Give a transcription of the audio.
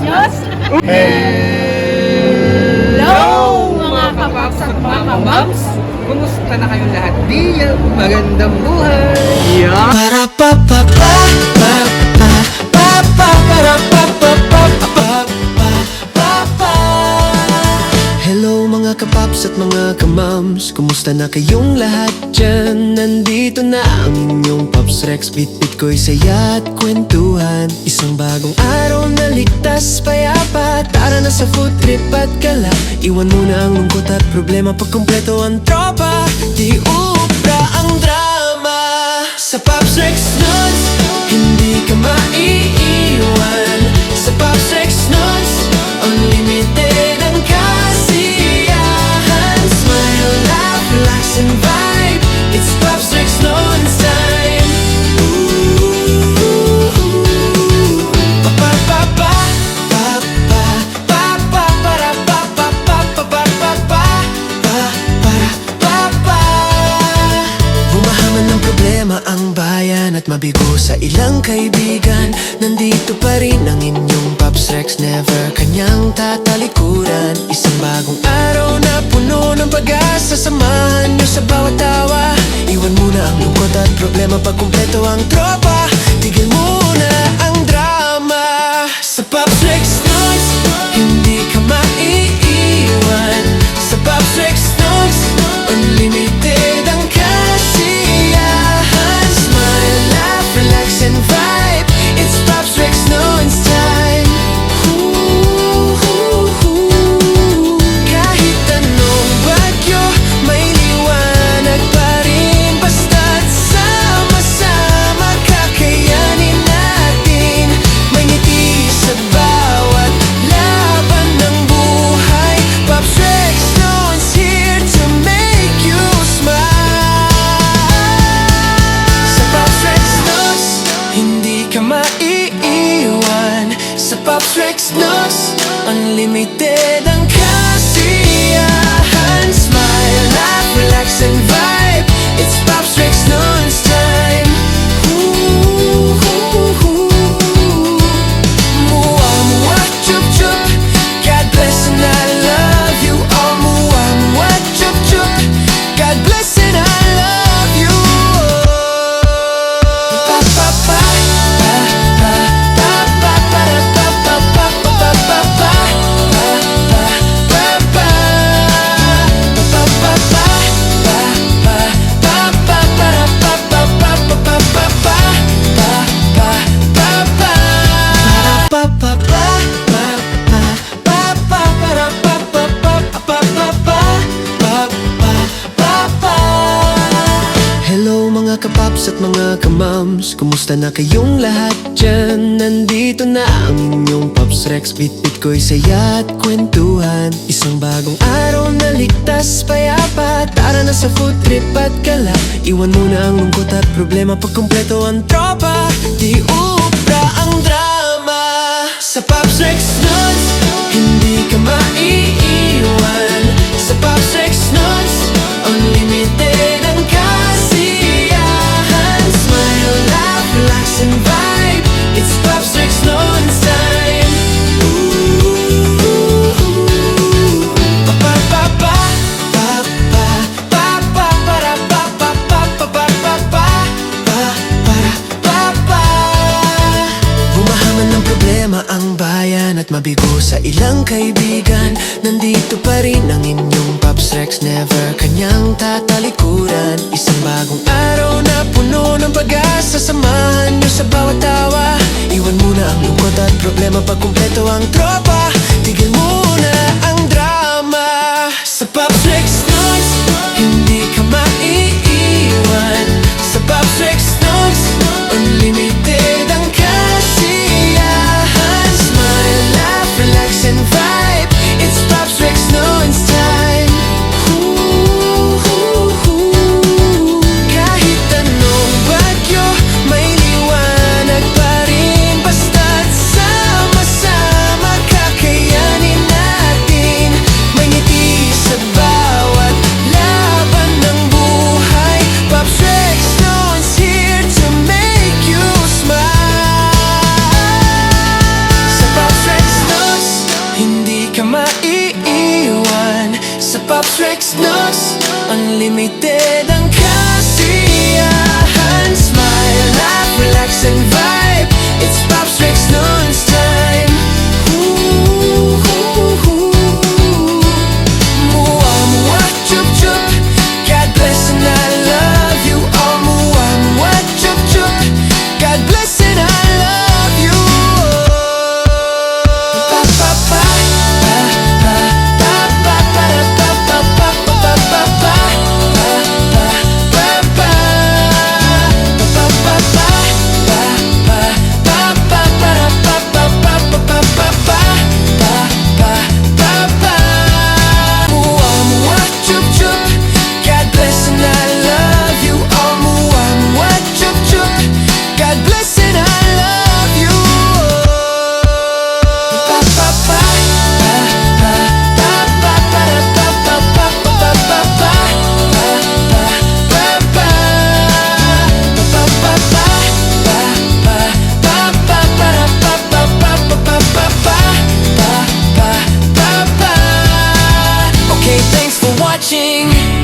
Nos. Hello mga kapaps at mga kamams! Kumusta na kayong lahat? Diyan, magandang buhay! Para pa pa pa pa pa pa pa para pa pa pa pa pa pa. Hello mga kapaps at mga kamams, kumusta na kayong lahat dyan? Nandito na ang inyong Pops Rex, bit-bit ko'y saya at kwentuhan. Isang bagong araw na ligtas, payapa. Tara na sa food trip at gala. Iwan mo na ang lungkot at problema, pag kumpleto ang tropa. Di ubra ang drama. Sa Pops Rex Nuts, hindi ka maiiwan. Sa Pops Rex Nuts, unlimited ang kasiyahan. Smile, laugh, relax and vibe. It's Pops Rex Nuts time. Pa pa pa pa pa pa pa para pa pa pa pa pa pa pa para pa pa. Bumahaman ng problema ang bayan at mabigo sa ilang kaibigan. Nandito pa rin ang inyong Pops Rex, never kanyang tatalikuran. Isang bagong araw na puno ng pag-asa, samahan nyo sa bawat tawa. Iwan muna ang lungkot at problema, pag kumpleto ang tropa. Tigil muna ang drama. Sa Pops Rex Nuts, hindi ka maiiwan. Sa Pops Rex Nuts, unlimited ang kasiyahan. Smile, laugh, relax and vibe. It's Pops Rex Nuts time. Kahit anong bagyo, may liwanag pa rin. Basta't sama-sama, kakayanin natin. May ngiti sa bawat laban ng buhay. Pops Rex Nuts here to make you smile. Sa Pops Rex Nuts, hindi ka maiiwan. Sa Pops Rex Nuts, unlimited ang kasiyahan. Smile, laugh, relax and vibe. It's Pops Rex Nuts time. Mua, mua, chup, chup. God bless and I love you all. Mua, mua, chup, chup. God bless and I love you all. Pa, pa, pa, pa, pa, pa, pa, para, pa, pa, pa, pa, pa, pa, pa, pa, pa, pa. Pa, pa, pa, pa, pa, pa, pa, para, pa, pa, pa, pa, pa, pa, pa, pa, pa, pa, pa. Pa, pa, pa, pa, pa, pa, para, pa, pa, pa, pa, pa, pa, pa, pa, pa. Hello mga kapaps at mga kamams, kumusta na kayong lahat dyan? Nandito na ang inyong Pops Rex, bit-bit ko'y saya at kwentuhan. Isang bagong araw na ligtas, payapa. Tara na sa food trip at gala. Iwan mo na ang lungkot at problema, pag kumpleto ang tropa. Di ubra ang drama. Sa Pops Rex Nuts, hindi ka maiiwan. Sa Pops Rex Nuts, unlimited ang kasiyahan. Smile, laugh, relax and vibe. It's Pops Rex Nuts time. Pa pa pa pa pa pa pa pa para pa pa pa pa pa pa pa para pa pa. Bumahaman ng problema ang bayan at mabigo sa ilang kaibigan. Nandito pa rin ang inyong Pops Rex, never kanyang tatalikuran. Isang bagong araw na puno ng pag-asa, samahan nyo sa bawat tawa. Iwan muna ang lungkot at problema, pag kumpleto ang tropa. Tigil muna ang drama. Sa Pops Rex Nuts, hindi ka maiiwan. Sa Pops Rex Nuts, unlimited ang kasiyahan. Smile, laugh, relax and vibe. It's Pops Rex Nuts time. Kahit anong bagyo, may liwanag pa rin. Basta't sama-sama, kakayanin watching.